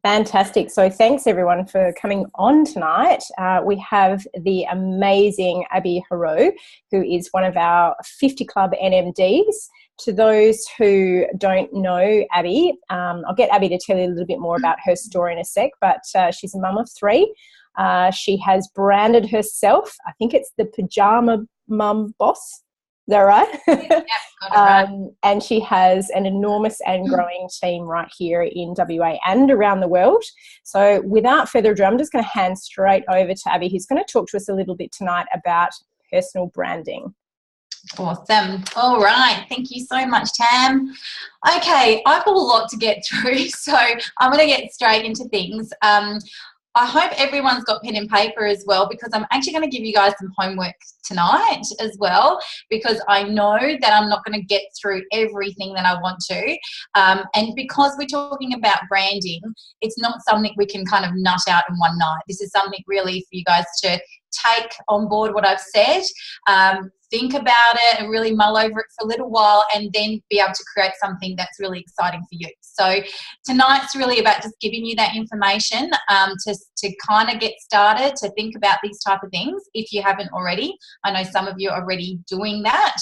Fantastic. So thanks everyone for coming on tonight. We have the amazing Abbi Hoareau, who is one of our 50 Club NMDs. To those who don't know Abbi, I'll get Abbi to tell you a little bit more about her story in a sec, but she's a mum of 3. She has branded herself, I think it's the Pajama Mum Boss. Is that right? Yep, got it right. And she has an enormous and growing team right here in WA and around the world. So without further ado, I'm just going to hand straight over to Abbi, who's going to talk to us a little bit tonight about personal branding. Awesome. All right. Thank you so much, Tam. Okay, I've got a lot to get through, so I'm going to get straight into things. I hope everyone's got pen and paper as well, because I'm actually going to give you guys some homework tonight as well, because I know that I'm not going to get through everything that I want to. And because we're talking about branding, it's not something we can kind of nut out in one night. This is something really for you guys to take on board what I've said, think about it and really mull over it for a little while, and then be able to create something that's really exciting for you. So tonight's really about just giving you that information to kind of get started, to think about these type of things if you haven't already. I know some of you are already doing that.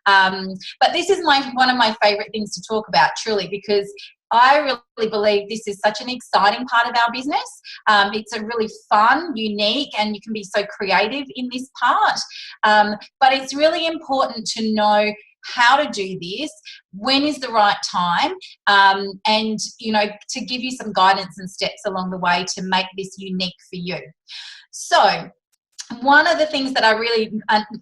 But this is one of my favourite things to talk about, truly, because I really believe this is such an exciting part of our business. It's a really fun, unique, and you can be so creative in this part. But it's really important to know how to do this, when is the right time, and, you know, to give you some guidance and steps along the way to make this unique for you. So one of the things that I really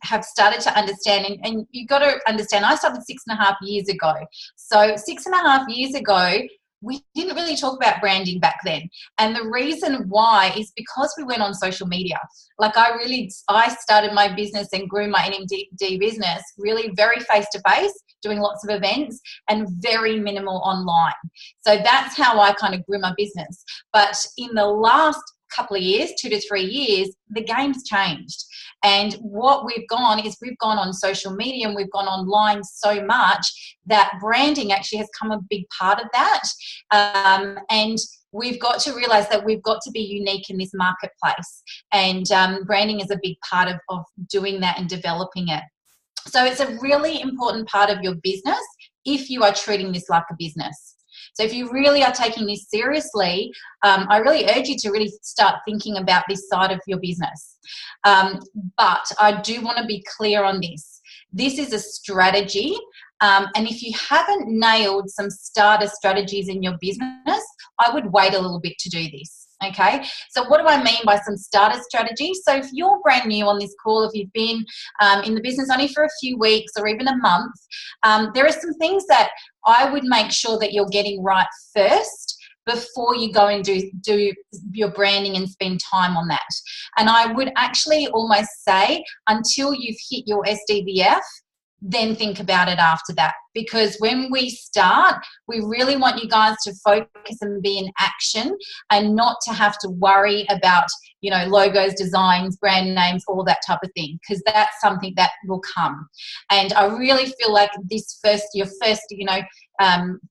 have started to understand, and you've got to understand, I started 6.5 years ago. So 6.5 years ago, we didn't really talk about branding back then. And the reason why is because we went on social media. Like I started my business and grew my NMD business really very face-to-face, doing lots of events and very minimal online. So that's how I kind of grew my business. But in the last couple of years, 2 to 3 years, the game's changed. And what we've gone is we've gone on social media and we've gone online so much that branding actually has come a big part of that. And we've got to realize that we've got to be unique in this marketplace. And branding is a big part of doing that and developing it. So it's a really important part of your business if you are treating this like a business. So if you really are taking this seriously, I really urge you to really start thinking about this side of your business. But I do want to be clear on this. This is a strategy. And if you haven't nailed some starter strategies in your business, I would wait a little bit to do this. Okay, so what do I mean by some starter strategies? So if you're brand new on this call, if you've been in the business only for a few weeks or even a month, there are some things that I would make sure that you're getting right first before you go and do your branding and spend time on that. And I would actually almost say until you've hit your SDVF, then think about it after that. Because when we start, we really want you guys to focus and be in action and not to have to worry about, you know, logos, designs, brand names, all that type of thing, because that's something that will come. And I really feel like your first,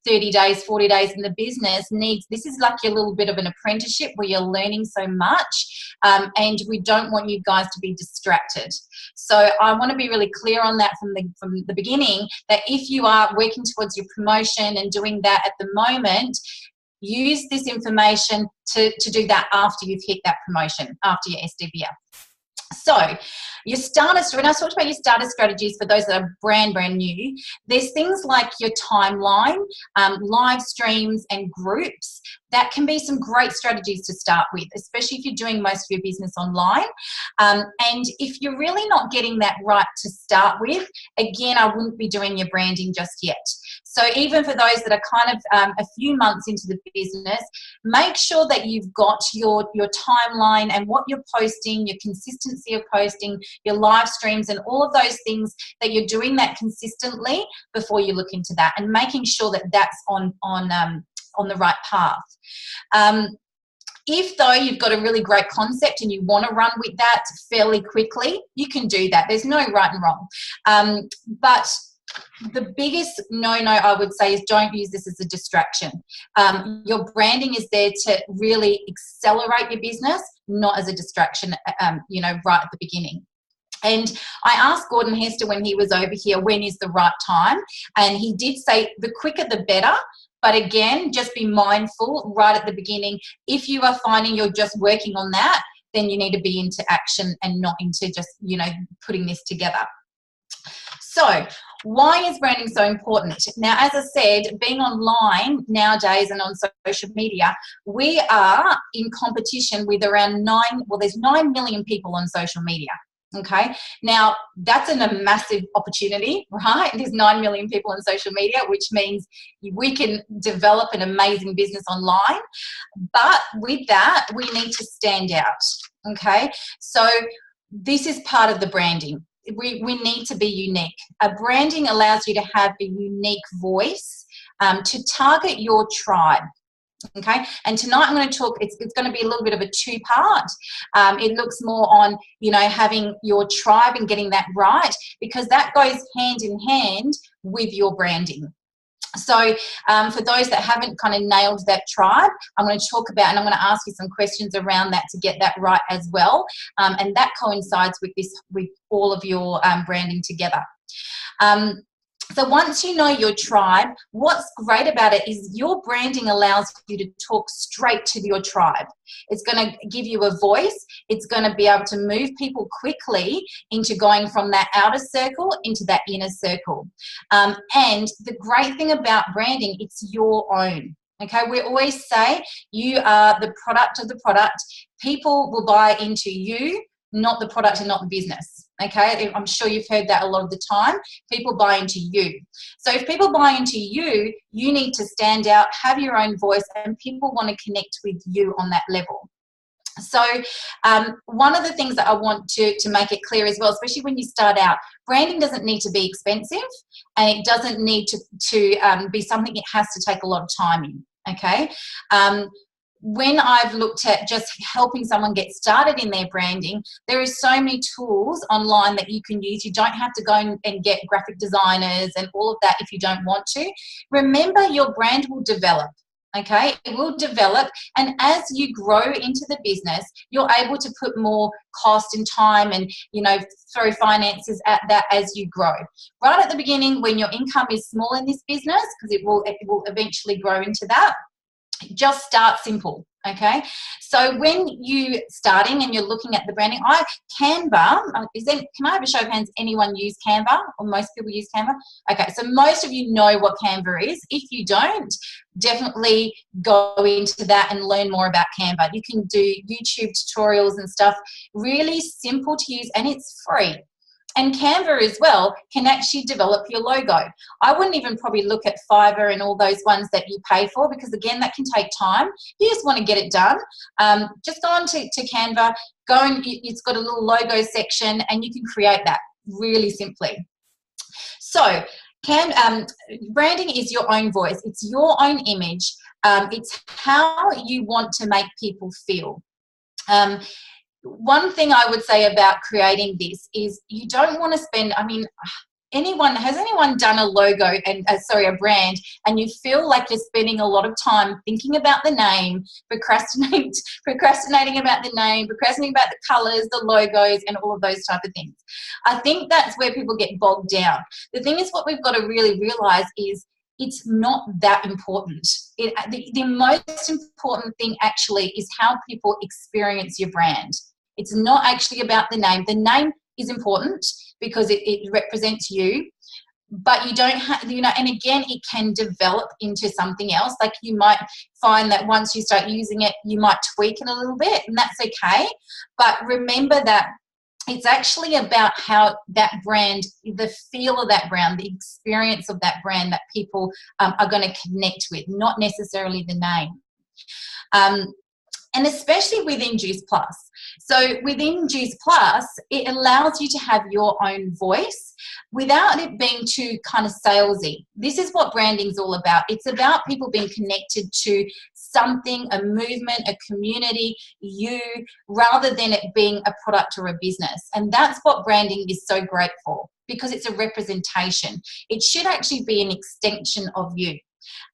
30 days, 40 days in the business this is like a little bit of an apprenticeship where you're learning so much, and we don't want you guys to be distracted. So I want to be really clear on that from the beginning, that if you are working towards your promotion and doing that at the moment, use this information to do that after you've hit that promotion, after your SDVF. So your starter, when I talked about your starter strategies for those that are brand new, there's things like your timeline, live streams and groups. That can be some great strategies to start with, especially if you're doing most of your business online. And if you're really not getting that right to start with, again, I wouldn't be doing your branding just yet. So even for those that are kind of a few months into the business, make sure that you've got your timeline and what you're posting, your consistency of posting, your live streams and all of those things, that you're doing that consistently before you look into that, and making sure that that's on the right path. If though you've got a really great concept and you want to run with that fairly quickly, you can do that. There's no right and wrong. But the biggest no-no I would say is don't use this as a distraction. Your branding is there to really accelerate your business, not as a distraction, right at the beginning. And I asked Gordon Hester when he was over here, when is the right time? And he did say the quicker the better. But again, just be mindful right at the beginning. If you are finding you're just working on that, then you need to be into action and not into just, putting this together. So why is branding so important? Now, as I said, being online nowadays and on social media, we are in competition with around there's 9 million people on social media. Okay, now that's a massive opportunity, right? There's 9 million people on social media, which means we can develop an amazing business online. But with that, we need to stand out. Okay, so this is part of the branding. We need to be unique. Branding allows you to have a unique voice to target your tribe. Okay, and tonight I'm going to talk, it's going to be a little bit of a two-part. It looks more on, having your tribe and getting that right, because that goes hand in hand with your branding. So for those that haven't kind of nailed that tribe, I'm going to talk about, and I'm going to ask you some questions around that to get that right as well. And that coincides with all of your branding together. So once you know your tribe, what's great about it is your branding allows you to talk straight to your tribe. It's going to give you a voice. It's going to be able to move people quickly into going from that outer circle into that inner circle. And the great thing about branding, it's your own. Okay, we always say you are the product of the product. People will buy into you, not the product and not the business. Okay, I'm sure you've heard that a lot of the time. People buy into you. So if people buy into you, you need to stand out, have your own voice, and people want to connect with you on that level. So one of the things that I want to make it clear as well, especially when you start out, branding doesn't need to be expensive, and it doesn't need to be something it has to take a lot of time in. Okay. When I've looked at just helping someone get started in their branding, there are so many tools online that you can use. You don't have to go and get graphic designers and all of that if you don't want to. Remember, your brand will develop. Okay, it will develop, and as you grow into the business, you're able to put more cost and time and throw finances at that as you grow. Right at the beginning, when your income is small in this business, because it will eventually grow into that, just start simple. Okay, so when you starting and you're looking at the branding, Canva, can I have a show of hands, anyone use Canva, or most people use Canva? Okay, so most of you know what Canva is. If you don't, definitely go into that and learn more about Canva. You can do YouTube tutorials and stuff, really simple to use, and it's free. And Canva as well can actually develop your logo. I wouldn't even probably look at Fiverr and all those ones that you pay for, because again, that can take time. You just want to get it done. Just go on to Canva, it's got a little logo section, and you can create that really simply. So branding is your own voice. It's your own image. It's how you want to make people feel. One thing I would say about creating this is you don't want to spend, has anyone done a logo and a brand, and you feel like you're spending a lot of time thinking about the name, procrastinating about the name, procrastinating about the colors, the logos, and all of those type of things. I think that's where people get bogged down. The thing is, what we've got to really realize is it's not that important. The most important thing actually is how people experience your brand. It's not actually about the name. The name is important because it represents you, but you don't have, and again, it can develop into something else. Like you might find that once you start using it, you might tweak it a little bit, and that's okay. But remember that it's actually about how that brand, the feel of that brand, the experience of that brand that people are going to connect with, not necessarily the name. And especially within Juice Plus. So within Juice Plus, it allows you to have your own voice without it being too kind of salesy. This is what branding's all about. It's about people being connected to something, a movement, a community, rather than it being a product or a business. And that's what branding is so great for. because it's a representation. It should actually be an extension of you.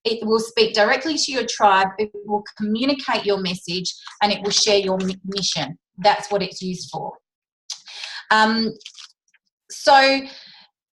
It will speak directly to your tribe, it will communicate your message, and it will share your mission. That's what it's used for. So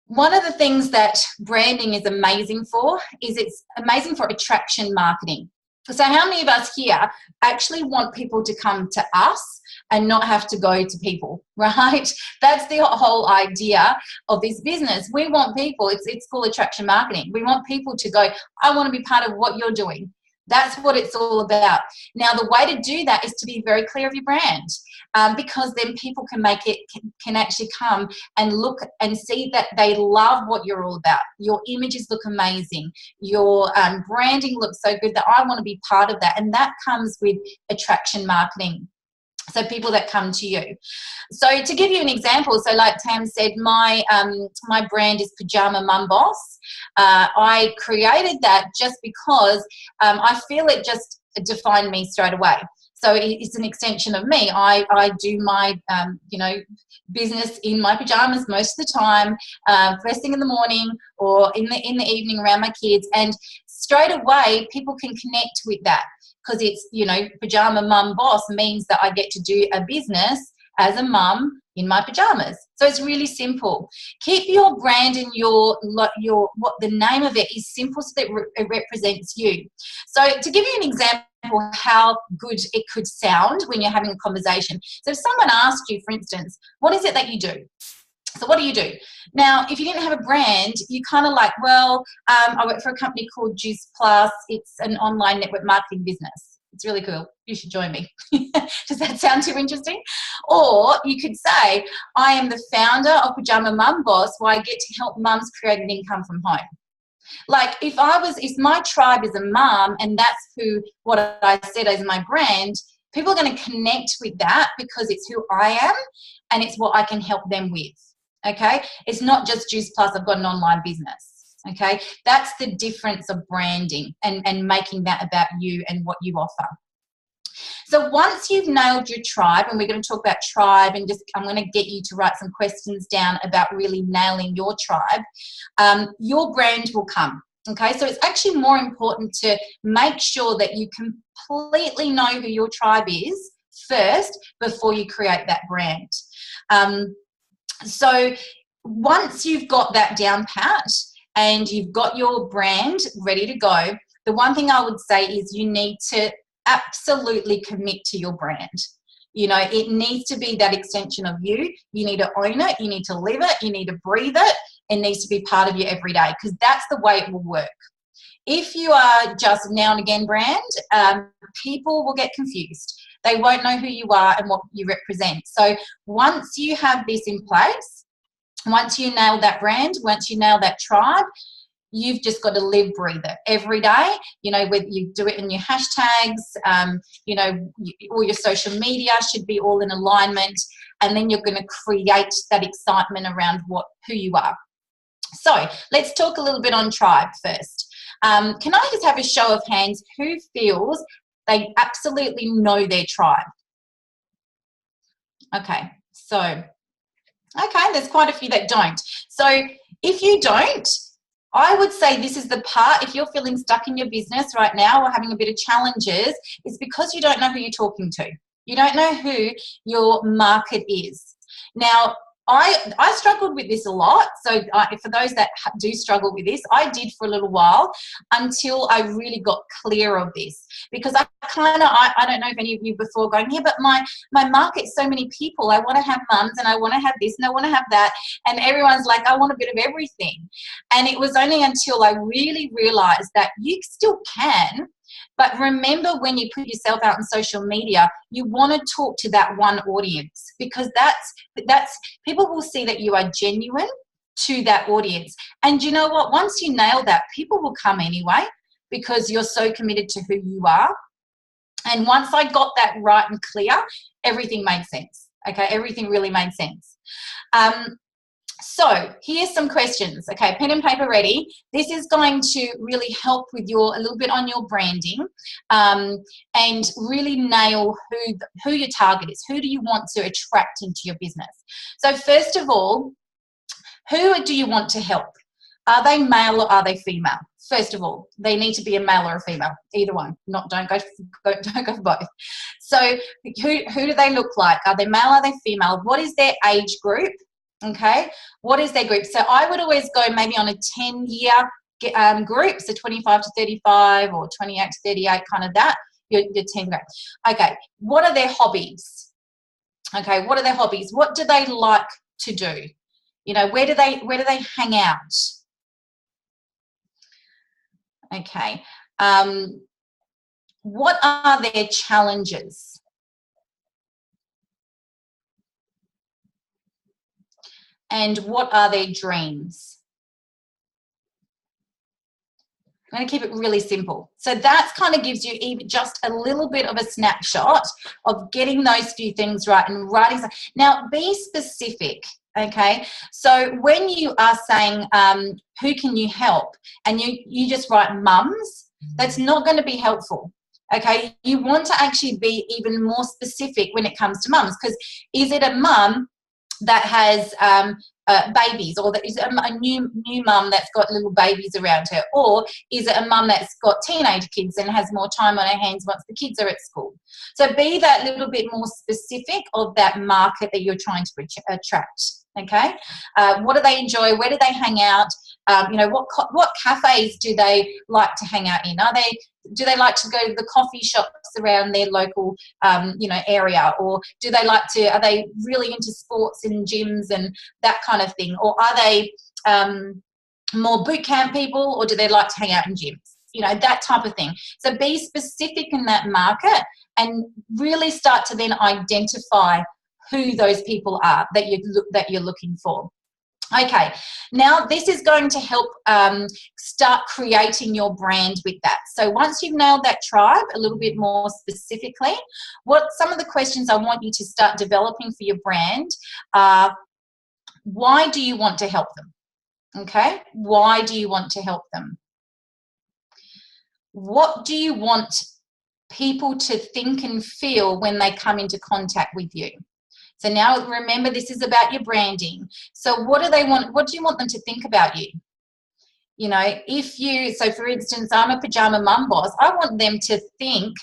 one of the things that branding is amazing for is it's amazing for attraction marketing. So how many of us here actually want people to come to us and not have to go to people, right? That's the whole idea of this business. We want people, it's called attraction marketing. We want people to go, I want to be part of what you're doing. That's what it's all about. Now, the way to do that is to be very clear of your brand, because then people can actually come and look and see that they love what you're all about. Your images look amazing. Your branding looks so good that I want to be part of that. And that comes with attraction marketing. So people that come to you. So to give you an example, so like Tam said, my brand is Pajama Mum Boss. I created that just because I feel it just defined me straight away. So it's an extension of me. I do my, business in my pajamas most of the time, first thing in the morning or in the evening around my kids. And straight away, people can connect with that because it's, Pajama Mum Boss means that I get to do a business as a mum in my pajamas. So it's really simple. Keep your brand and your what the name of it is simple so that it represents you. So to give you an example how good it could sound when you're having a conversation. So if someone asked you, for instance, what is it that you do? So what do you do? Now, if you didn't have a brand, you kind of like, well, I work for a company called Juice Plus. It's an online network marketing business. It's really cool. You should join me. Does that sound too interesting? Or you could say, I am the founder of Pajama Mum Boss, where I get to help mums create an income from home. Like if my tribe is a mum and that's what I said as my brand, people are going to connect with that because it's who I am and it's what I can help them with. Okay. It's not just Juice Plus, I've got an online business. Okay. That's the difference of branding and making that about you and what you offer. So once you've nailed your tribe, and we're going to talk about tribe and I'm going to get you to write some questions down about really nailing your tribe, your brand will come. Okay, so it's actually more important to make sure that you completely know who your tribe is first before you create that brand. So once you've got that down pat and you've got your brand ready to go, the one thing I would say is you need to absolutely commit to your brand. It needs to be that extension of you. You need to own it. You need to live it. You need to breathe it. It needs to be part of you every day because that's the way it will work. If you are just now and again brand, people will get confused. They won't know who you are and what you represent. So once you have this in place, once you nail that brand, once you nail that tribe, you've just got to live, breathe it every day. Whether you do it in your hashtags, all your social media should be all in alignment. And then you're going to create that excitement around who you are. So let's talk a little bit on tribe first. Can I just have a show of hands who feels they absolutely know their tribe? Okay, there's quite a few that don't. So if you don't, I would say this is the part, if you're feeling stuck in your business right now or having a bit of challenges, it's because you don't know who you're talking to. You don't know who your market is. Now, I struggled with this a lot. So for those that do struggle with this, I did for a little while until I really got clear of this. Because I don't know if any of you before going, yeah, but my market's so many people. I want to have mums and I want to have this and I want to have that. And everyone's like, I want a bit of everything. And it was only until I really realized that you still can. But remember, when you put yourself out on social media, you want to talk to that one audience because that's people will see that you are genuine to that audience. And you know what? Once you nail that, people will come anyway because you're so committed to who you are. And once I got that right and clear, everything made sense. Okay, everything really made sense. So here's some questions. Okay, pen and paper ready. This is going to really help with a little bit on your branding and really nail who your target is. Who do you want to attract into your business? So first of all, Who do you want to help? Are they male or are they female? First of all, they need to be a male or a female, either one. Don't go for both. So who do they look like? Are they male? Are they female? What is their age group? Okay, what is their group? So I would always go maybe on a 10-year group, so 25 to 35 or 28 to 38, kind of that, your 10 group. Okay, what are their hobbies? Okay, what are their hobbies? What do they like to do? You know, where do they hang out? Okay, what are their challenges? And what are their dreams? I'm going to keep it really simple. So that kind of gives you even just a little bit of a snapshot of getting those few things right and writing. Now, be specific, okay? So when you are saying who can you help and you just write mums, that's not going to be helpful, okay? You want to actually be even more specific when it comes to mums, because is it a mum that has babies, or that is a new mum that's got little babies around her, or is it a mum that's got teenage kids and has more time on her hands once the kids are at school? So be that little bit more specific of that market that you're trying to attract. Okay, what do they enjoy? Where do they hang out? You know, what cafes do they like to hang out in? Do they like to go to the coffee shops around their local, you know, area, or are they really into sports and gyms and that kind of thing, or are they more boot camp people, or do they like to hang out in gyms? You know, that type of thing. So be specific in that market and really start to then identify who those people are that you're looking for. Okay, now this is going to help start creating your brand with that. So once you've nailed that tribe a little bit more specifically, what some of the questions I want you to start developing for your brand are, why do you want to help them? Okay, why do you want to help them? What do you want people to think and feel when they come into contact with you? So now remember, this is about your branding. So what do they want? What do you want them to think about you? You know, so for instance, I'm a pajama mum boss. I want them to think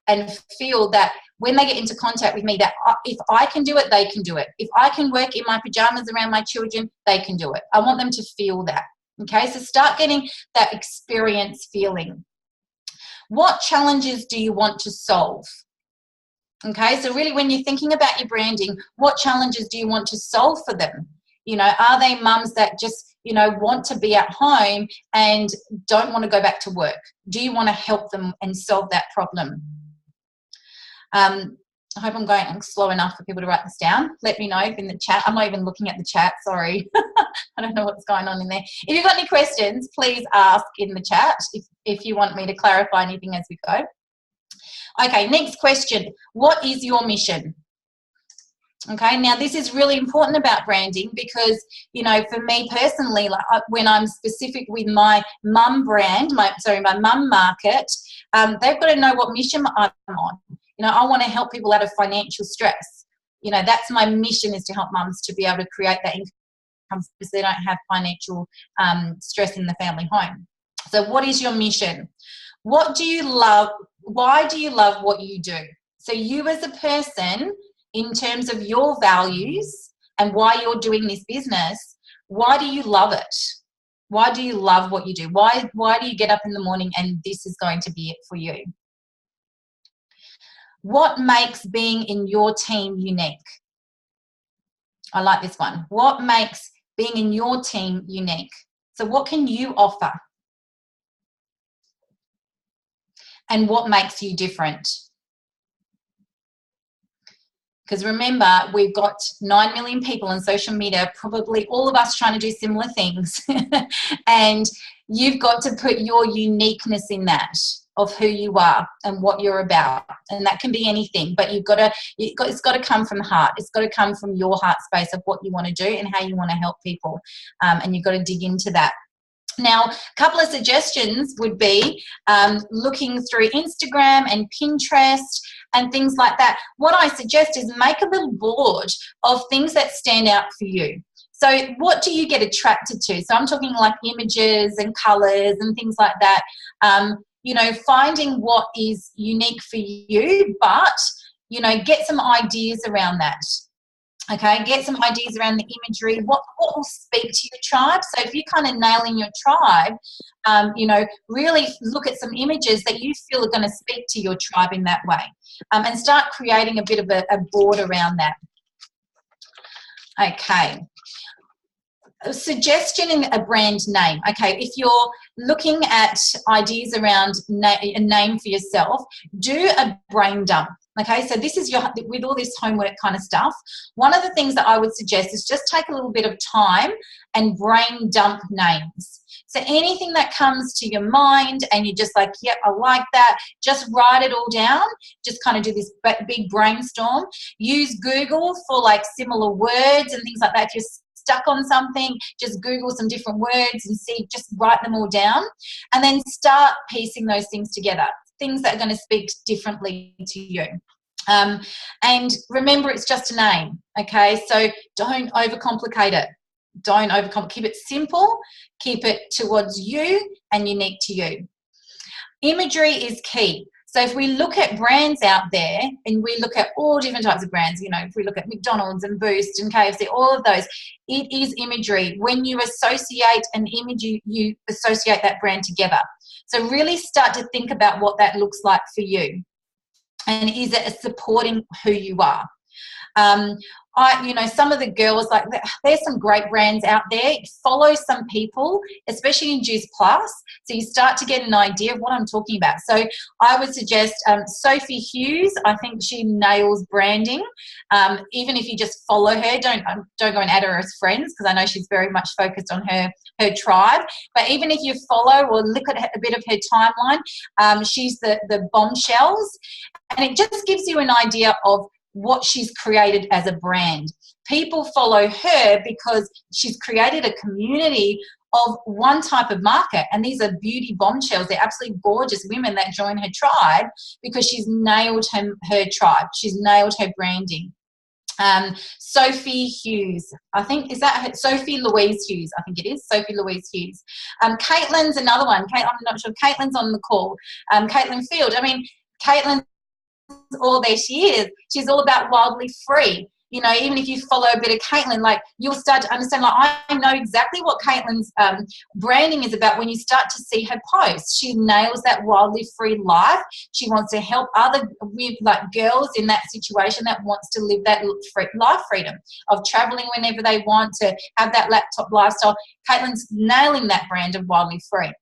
and feel that when they get into contact with me, that if I can do it, they can do it. If I can work in my pajamas around my children, they can do it. I want them to feel that. Okay, so start getting that experience feeling. What challenges do you want to solve? Okay, so really when you're thinking about your branding, what challenges do you want to solve for them? You know, are they mums that just, you know, want to be at home and don't want to go back to work? Do you want to help them and solve that problem? I hope I'm going slow enough for people to write this down. Let me know in the chat. I'm not even looking at the chat, sorry. I don't know what's going on in there. If you've got any questions, please ask in the chat if you want me to clarify anything as we go. Okay, next question. What is your mission? Okay, now this is really important about branding because, you know, for me personally, like when I'm specific with my mum brand, my mum market, they've got to know what mission I'm on. You know, I want to help people out of financial stress. You know, that's my mission, is to help mums to be able to create that income because they don't have financial stress in the family home. So what is your mission? What do you love? Why do you love what you do? So you as a person, in terms of your values and why you're doing this business, why do you love it? Why do you love what you do? Why do you get up in the morning and this is going to be it for you? What makes being in your team unique? I like this one. What makes being in your team unique? So what can you offer? And what makes you different? Because remember, we've got 9 million people on social media, probably all of us trying to do similar things. And you've got to put your uniqueness in that, of who you are and what you're about. And that can be anything, but it's got to come from the heart. It's got to come from your heart space of what you want to do and how you want to help people. And you've got to dig into that. Now, a couple of suggestions would be looking through Instagram and Pinterest and things like that. What I suggest is make a little board of things that stand out for you. So what do you get attracted to? So I'm talking like images and colours and things like that. You know, finding what is unique for you, but, you know, get some ideas around that. Okay, get some ideas around the imagery. What will speak to your tribe? So if you're kind of nailing your tribe, you know, really look at some images that you feel are going to speak to your tribe in that way, and start creating a bit of a board around that. Okay. A suggestion in a brand name. Okay, if you're looking at ideas around a name for yourself, do a brain dump. Okay, so this is your, with all this homework kind of stuff, one of the things that I would suggest is just take a little bit of time and brain dump names. So anything that comes to your mind and you're just like, yep, I like that, just write it all down. Just kind of do this big brainstorm. Use Google for like similar words and things like that. If you're stuck on something, just Google some different words and see, just write them all down, and then start piecing those things together, things that are going to speak differently to you. And remember, it's just a name, okay? So don't overcomplicate it. Don't overcomplicate. Keep it simple. Keep it towards you and unique to you. Imagery is key. So if we look at brands out there, and we look at all different types of brands, you know, if we look at McDonald's and Boost and KFC, all of those, it is imagery. When you associate an image, you associate that brand together. So really start to think about what that looks like for you. And is it supporting who you are? You know, some of the girls, like, there's some great brands out there. Follow some people, especially in Juice Plus, so you start to get an idea of what I'm talking about. So I would suggest Sophie Hughes. I think she nails branding. Even if you just follow her, don't go and add her as friends, because I know she's very much focused on her tribe. But even if you follow or look at a bit of her timeline, she's the bombshells, and it just gives you an idea of what she's created as a brand. People follow her because she's created a community of one type of market, and these are beauty bombshells. They're absolutely gorgeous women that join her tribe because she's nailed her tribe. She's nailed her branding. Sophie Hughes, I think, is that her? Sophie Louise Hughes, I think it is, Sophie Louise Hughes. Caitlin's another one. I'm not sure. Caitlin's on the call. Caitlin Field. I mean, Caitlin, all there she is. She's all about wildly free. You know, even if you follow a bit of Caitlin, like, you'll start to understand, like, I know exactly what Caitlin's branding is about when you start to see her posts. She nails that wildly free life. She wants to help other, like, girls in that situation that wants to live that life freedom of traveling whenever they want, to have that laptop lifestyle. Caitlin's nailing that brand of wildly free.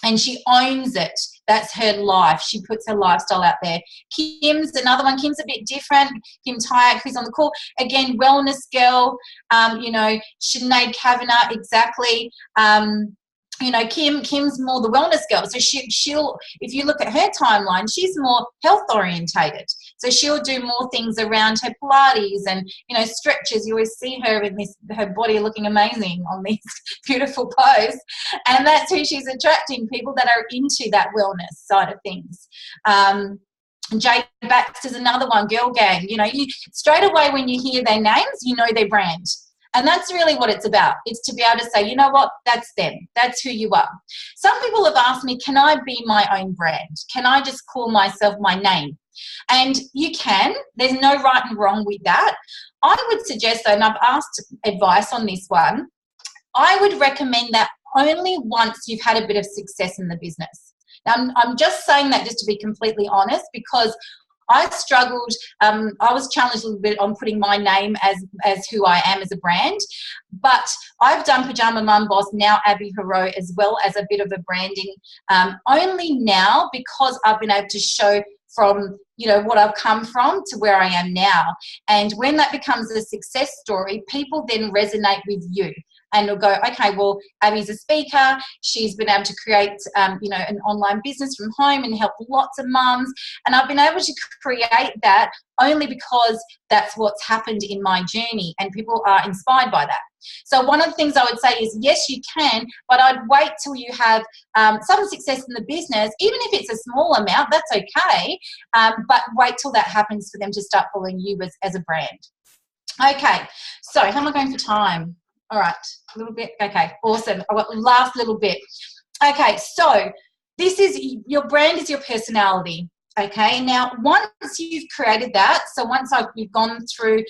And she owns it. That's her life. She puts her lifestyle out there. Kim's another one. Kim's a bit different. Kim Tyak, who's on the call. Again, wellness girl. You know, Sinead Kavanagh, exactly. You know, Kim's more the wellness girl. So she'll, if you look at her timeline, she's more health orientated. So she'll do more things around her Pilates and, you know, stretches. You always see her in her body looking amazing on these beautiful posts. And that's who she's attracting, people that are into that wellness side of things. Jade Baxter's another one, Girl Gang. You know, you straight away when you hear their names, you know their brand. And that's really what it's about. It's to be able to say, you know what, that's them. That's who you are. Some people have asked me, can I be my own brand? Can I just call myself my name? And you can. There's no right and wrong with that. I would suggest, though, and I've asked advice on this one, I would recommend that only once you've had a bit of success in the business. Now, I'm just saying that just to be completely honest, because I struggled. I was challenged a little bit on putting my name as who I am as a brand, but I've done Pajama Mum Boss, now Abbi Hoareau, as well as a bit of a branding, only now because I've been able to show from, you know, what I've come from to where I am now. And when that becomes a success story, people then resonate with you. And they'll go, okay, well, Abby's a speaker. She's been able to create, you know, an online business from home and help lots of mums. And I've been able to create that only because that's what's happened in my journey, and people are inspired by that. So one of the things I would say is, yes, you can, but I'd wait till you have some success in the business. Even if it's a small amount, that's okay. But wait till that happens for them to start following you as a brand. Okay, so how am I going for time? All right, a little bit. Okay, awesome. I've got the last little bit. Okay, so this is your brand is your personality. Okay, now once you've created that, so once you've gone through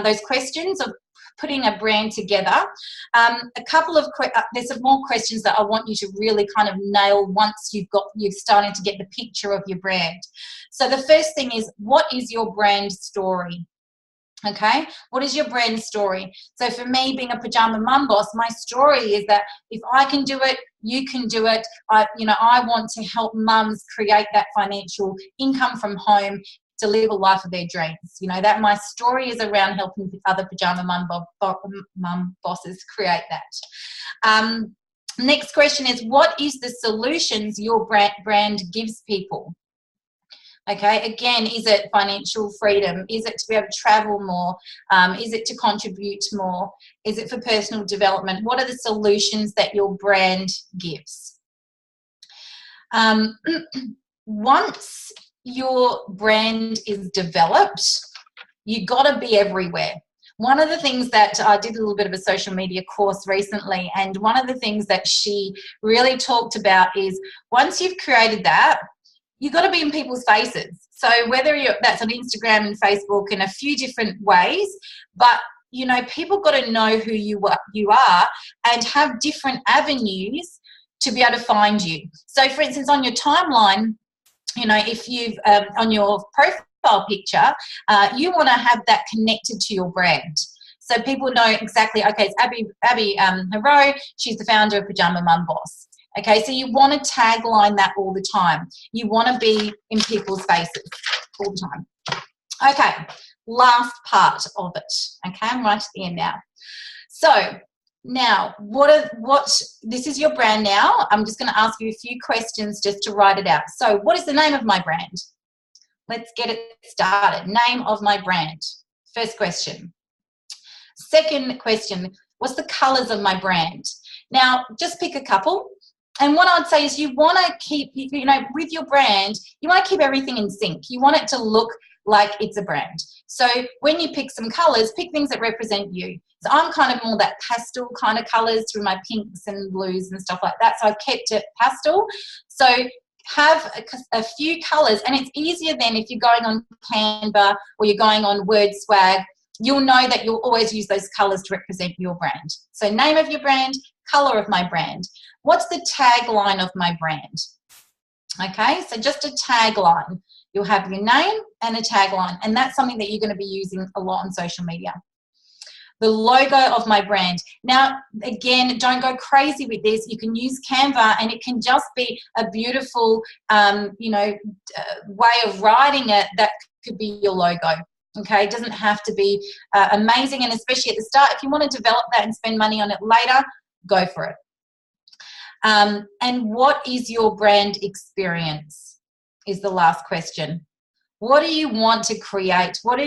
those questions of putting a brand together, a couple of there's some more questions that I want you to really kind of nail once you're starting to get the picture of your brand. So the first thing is, what is your brand story? Okay, what is your brand story? So for me, being a pajama mum boss, my story is that if I can do it, you can do it. I want to help mums create that financial income from home to live a life of their dreams. That my story is around helping other pajama mum bosses create that. Next question is, what is the solutions your brand gives people? Okay, again, is it financial freedom? Is it to be able to travel more? Is it to contribute more? Is it for personal development? What are the solutions that your brand gives? Once your brand is developed, you got to be everywhere. One of the things that I did a little bit of a social media course recently, and one of the things that she really talked about is once you've created that, you've got to be in people's faces. So whether that's on Instagram and Facebook in a few different ways, but people got to know who you are and have different avenues to be able to find you. So for instance, on your timeline, if you've on your profile picture, you want to have that connected to your brand. So people know exactly, okay, it's Abbi Hoareau, she's the founder of Pajama Mum Boss. Okay, so you want to tagline that all the time. You want to be in people's faces all the time. Okay, last part of it. Okay, I'm right at the end now. So now, this is your brand now. I'm just going to ask you a few questions just to write it out. So what is the name of my brand? Let's get it started. Name of my brand. First question. Second question, what's the colors of my brand? Now, just pick a couple. And what I'd say is you want to keep, with your brand, you want to keep everything in sync. You want it to look like it's a brand. So when you pick some colors, pick things that represent you. So I'm kind of more that pastel kind of colors through my pinks and blues and stuff like that. So I've kept it pastel. So have a few colors, and it's easier then if you're going on Canva or you're going on Word Swag, you'll know that you'll always use those colors to represent your brand. So name of your brand, color of my brand. What's the tagline of my brand? Okay, so just a tagline. You'll have your name and a tagline, and that's something that you're going to be using a lot on social media. The logo of my brand. Now, again, don't go crazy with this. You can use Canva, and it can just be a beautiful, way of writing it that could be your logo. Okay, it doesn't have to be amazing, and especially at the start, if you want to develop that and spend money on it later, go for it. And what is your brand experience is the last question. What do you want to create? With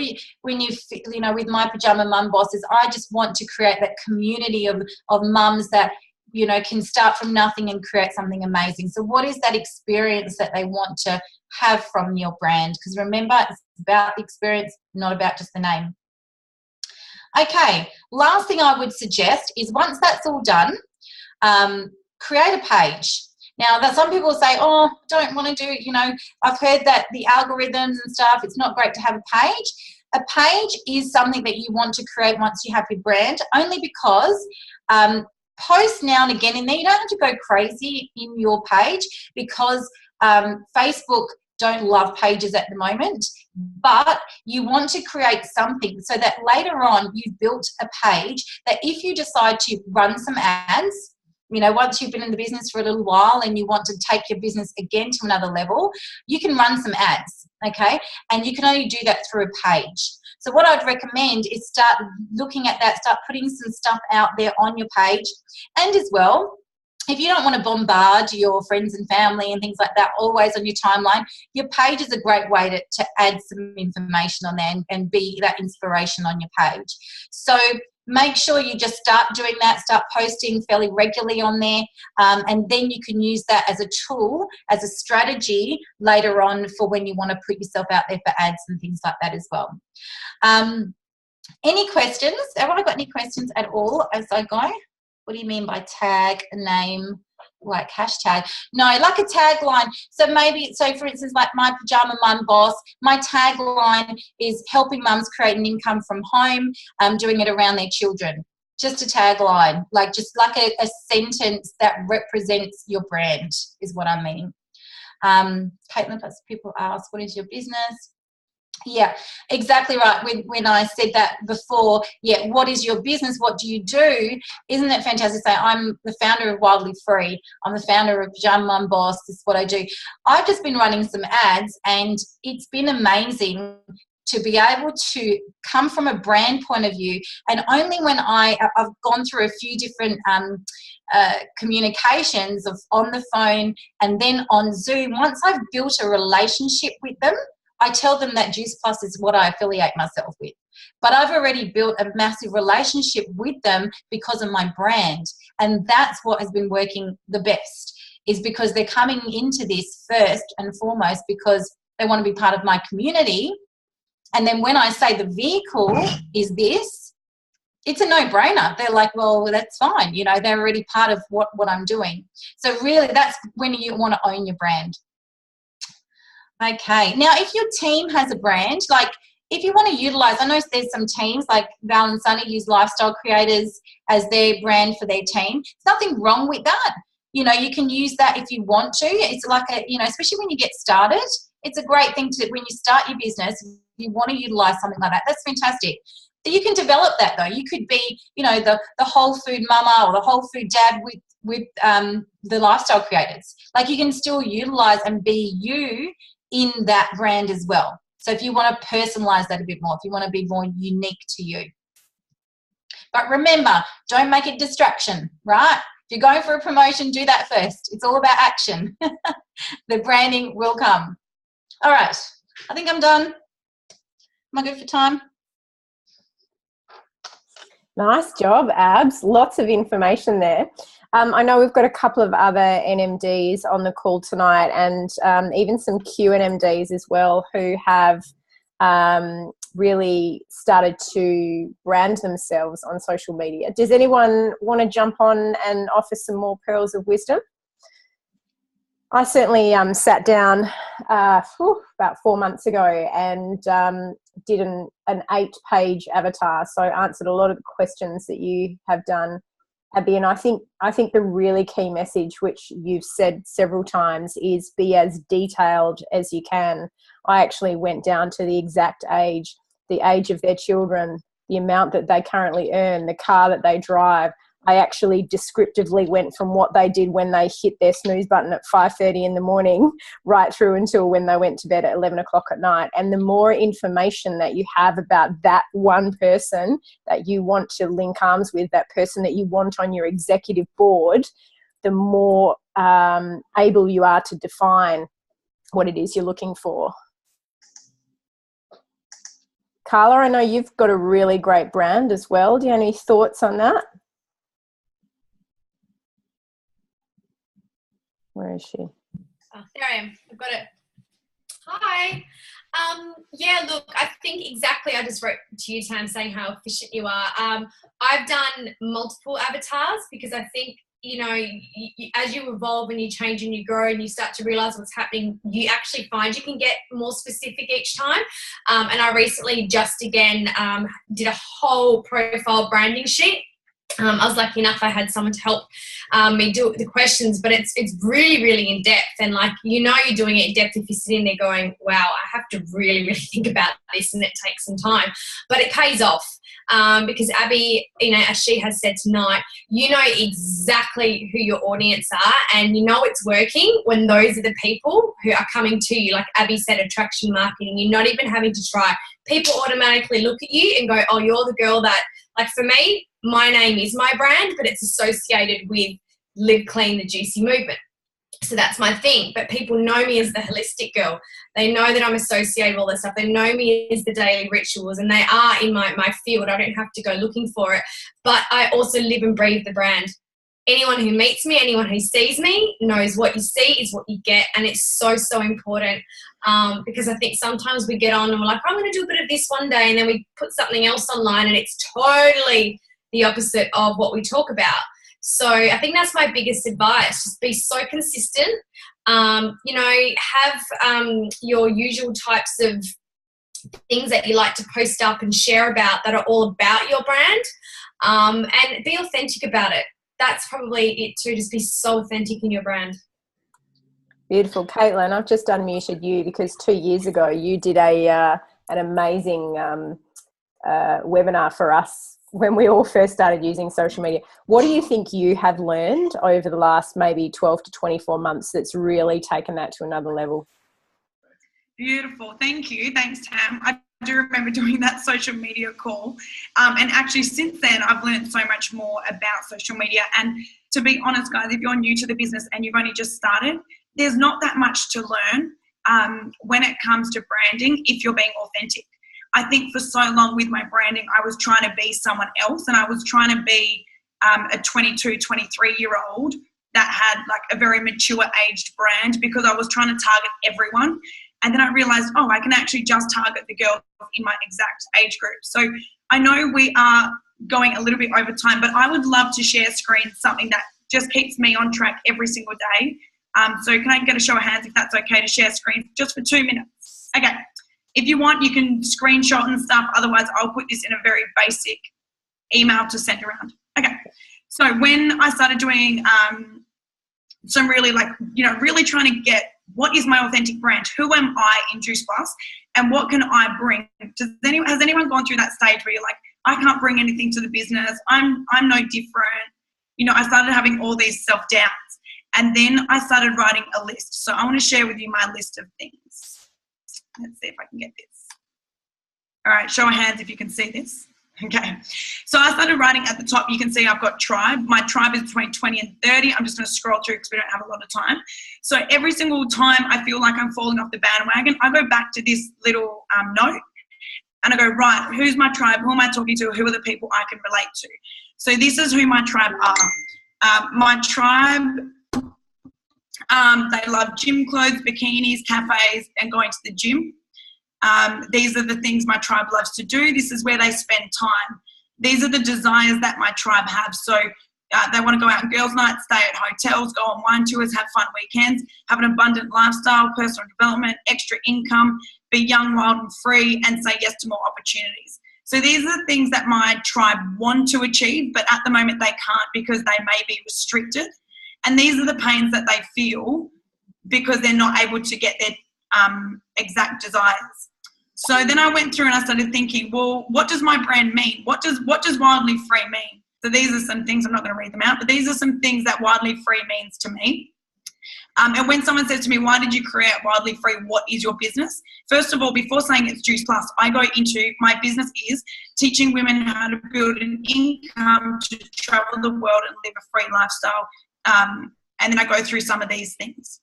my Pajama Mum Bosses, I just want to create that community of mums that, can start from nothing and create something amazing. So what is that experience that they want to have from your brand? Because remember, it's about the experience, not about just the name. Okay, last thing I would suggest is once that's all done, create a page. Now, some people say, oh, don't want to do, I've heard that the algorithms and stuff, it's not great to have a page. A page is something that you want to create once you have your brand, only because post now and again in there. You don't have to go crazy in your page because Facebook don't love pages at the moment, but you want to create something so that later on you've built a page that if you decide to run some ads, once you've been in the business for a little while and you want to take your business again to another level, you can run some ads, okay? And you can only do that through a page. So what I'd recommend is start looking at that, start putting some stuff out there on your page. And as well, if you don't want to bombard your friends and family and things like that always on your timeline, your page is a great way to add some information on there and be that inspiration on your page. So make sure you just start doing that, start posting fairly regularly on there, and then you can use that as a tool, as a strategy later on for when you want to put yourself out there for ads and things like that as well. Any questions? Have I got any questions at all as I go? What do you mean by tag, name, like hashtag? No, like a tagline. So maybe, so for instance, like my pajama mum boss, my tagline is helping mums create an income from home, doing it around their children. Just a tagline, like just like a sentence that represents your brand is what I mean. Caitlin, plus people ask, what is your business? Yeah, exactly right. When I said that before, yeah, what is your business? What do you do? Isn't it fantastic to say, I'm the founder of Wildly Free. I'm the founder of Pajama Mum Boss. This is what I do. I've just been running some ads and it's been amazing to be able to come from a brand point of view. And only when I've gone through a few different communications of on the phone and then on Zoom, once I've built a relationship with them, I tell them that Juice Plus is what I affiliate myself with. But I've already built a massive relationship with them because of my brand. And that's what has been working the best, is because they're coming into this first and foremost because they want to be part of my community. And then when I say the vehicle is this, it's a no-brainer. They're like, well, that's fine. You know, they're already part of what I'm doing. So really that's when you want to own your brand. Okay, now if your team has a brand, like if you want to utilize, I know there's some teams like Val and Sunny use lifestyle creators as their brand for their team. There's nothing wrong with that. You know, you can use that if you want to. It's like a, you know, especially when you get started, it's a great thing to, when you start your business, if you want to utilize something like that, that's fantastic. But you can develop that though. You could be, you know, the whole food mama or the whole food dad with the lifestyle creators. Like you can still utilize and be you in that brand as well. So if you want to personalize that a bit more, if you want to be more unique to you. But remember, don't make it distraction, right? If you're going for a promotion, do that first. It's all about action. The branding will come. All right, I think I'm done. Am I good for time? Nice job, Abs. Lots of information there. I know we've got a couple of other NMDs on the call tonight, and even some QNMDs as well who have really started to brand themselves on social media. Does anyone want to jump on and offer some more pearls of wisdom? I certainly sat down about 4 months ago and did an 8-page avatar. So I answered a lot of the questions that you have done, Abby, and I think the really key message, which you've said several times, is be as detailed as you can. I actually went down to the exact age, the age of their children, the amount that they currently earn, the car that they drive. I actually descriptively went from what they did when they hit their snooze button at 5:30 in the morning right through until when they went to bed at 11 o'clock at night. And the more information that you have about that one person that you want to link arms with, that person that you want on your executive board, the more able you are to define what it is you're looking for. Carla, I know you've got a really great brand as well. Do you have any thoughts on that? Where is she? Oh, there I am. I've got it. Hi. Yeah, look, I think exactly, I just wrote to you, Tam, saying how efficient you are. I've done multiple avatars because I think, you know, as you evolve and you change and you grow and you start to realize what's happening, you actually find you can get more specific each time. And I recently just again did a whole profile branding sheet. I was lucky enough I had someone to help me do the questions, but it's really, really in depth. And like, you know, you're doing it in depth if you're sitting there going, wow, I have to really, really think about this, and it takes some time. But it pays off because Abby, you know, as she has said tonight, you know exactly who your audience are, and you know it's working when those are the people who are coming to you. Like Abby said, attraction marketing, you're not even having to try. People automatically look at you and go, oh, you're the girl that, like for me, my name is my brand, but it's associated with Live Clean, the Juicy movement. So that's my thing. But people know me as the holistic girl. They know that I'm associated with all this stuff. They know me as the daily rituals, and they are in my field. I don't have to go looking for it. But I also live and breathe the brand. anyone who meets me, anyone who sees me knows what you see is what you get. And it's so, so important because I think sometimes we get on and we're like, I'm going to do a bit of this one day, and then we put something else online and it's totally the opposite of what we talk about. So I think that's my biggest advice. Just be so consistent. You know, have your usual types of things that you like to post up and share about that are all about your brand, and be authentic about it. That's probably it too. Just be so authentic in your brand. Beautiful. Caitlin, I've just unmuted you because 2 years ago you did an amazing webinar for us when we all first started using social media. What do you think you have learned over the last maybe 12 to 24 months that's really taken that to another level? Beautiful. Thank you. Thanks, Tam. I do remember doing that social media call. And actually since then, I've learned so much more about social media. And to be honest, guys, if you're new to the business and you've only just started, there's not that much to learn when it comes to branding if you're being authentic. I think for so long with my branding, I was trying to be someone else, and I was trying to be a 22, 23-year-old that had like a very mature aged brand because I was trying to target everyone. And then I realized, oh, I can actually just target the girls in my exact age group. So I know we are going a little bit over time, but I would love to share screen, something that just keeps me on track every single day. So can I get a show of hands if that's okay to share screen just for 2 minutes? Okay. If you want, you can screenshot and stuff. Otherwise, I'll put this in a very basic email to send around. Okay. So when I started doing some really really trying to get what is my authentic brand? Who am I in Juice Plus? And what can I bring? Has anyone gone through that stage where you're like, I can't bring anything to the business. I'm no different. You know, I started having all these self-doubts. And then I started writing a list. So I want to share with you my list of things. Let's see if I can get this. All right, show of hands if you can see this. Okay. So I started writing at the top. You can see I've got tribe. My tribe is between 20 and 30. I'm just going to scroll through because we don't have a lot of time. So every single time I feel like I'm falling off the bandwagon, I go back to this little note and I go, right, who's my tribe? Who am I talking to? Who are the people I can relate to? So this is who my tribe are. My tribe, they love gym clothes, bikinis, cafes, and going to the gym. These are the things my tribe loves to do. This is where they spend time. These are the desires that my tribe have. So they want to go out on girls' nights, stay at hotels, go on wine tours, have fun weekends, have an abundant lifestyle, personal development, extra income, be young, wild and free, and say yes to more opportunities. So these are the things that my tribe want to achieve, but at the moment they can't because they may be restricted. And these are the pains that they feel because they're not able to get their exact desires. So then I went through and I started thinking, well, what does my brand mean? What does wildly free mean? So these are some things, I'm not going to read them out, but these are some things that wildly free means to me. And when someone says to me, why did you create Wildly Free? What is your business? First of all, before saying it's Juice Plus, I go into my business is teaching women how to build an income to travel the world and live a free lifestyle. And then I go through some of these things.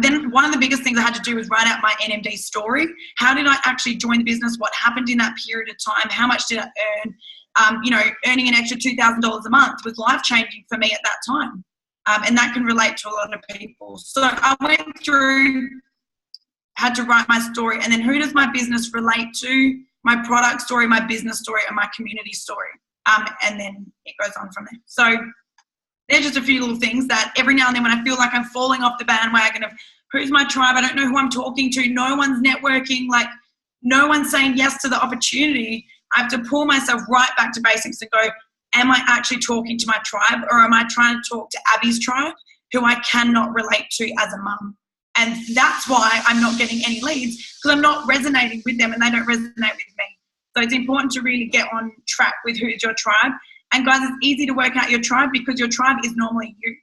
Then one of the biggest things I had to do was write out my NMD story. How did I actually join the business? What happened in that period of time? How much did I earn? Earning an extra $2,000 a month was life-changing for me at that time. And that can relate to a lot of people. So I went through, had to write my story, and then who does my business relate to? My product story, my business story, and my community story. And then it goes on from there. So they're just a few little things that every now and then when I feel like I'm falling off the bandwagon of who's my tribe, I don't know who I'm talking to, no one's networking, like no one's saying yes to the opportunity, I have to pull myself right back to basics and go, am I actually talking to my tribe, or am I trying to talk to Abby's tribe who I cannot relate to as a mum? And that's why I'm not getting any leads, because I'm not resonating with them and they don't resonate with me. So it's important to really get on track with who's your tribe. And guys, it's easy to work out your tribe because your tribe is normally you.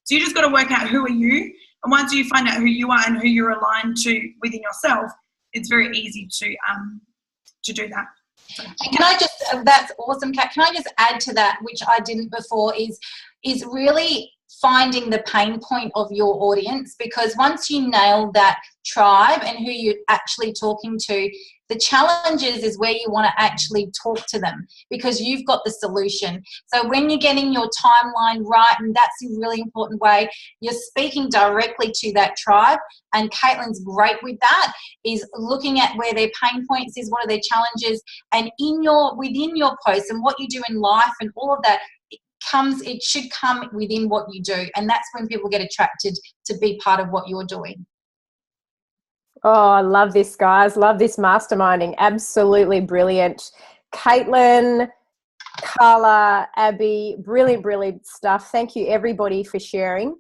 So you just got to work out who are you. And once you find out who you are and who you're aligned to within yourself, it's very easy to do that. And can I just, that's awesome, Kat. Can I just add to that, which I didn't before, is really finding the pain point of your audience, because once you nail that tribe and who you're actually talking to, The challenges is where you want to actually talk to them because you've got the solution. So when you're getting your timeline right, and that's a really important way, you're speaking directly to that tribe. And Caitlin's great with that, is looking at where their pain points is, what are their challenges, and within your posts and what you do in life and all of that, it should come within what you do. And that's when people get attracted to be part of what you're doing. Oh, I love this, guys. Love this masterminding. Absolutely brilliant. Caitlin, Carla, Abby, brilliant, brilliant stuff. Thank you, everybody, for sharing.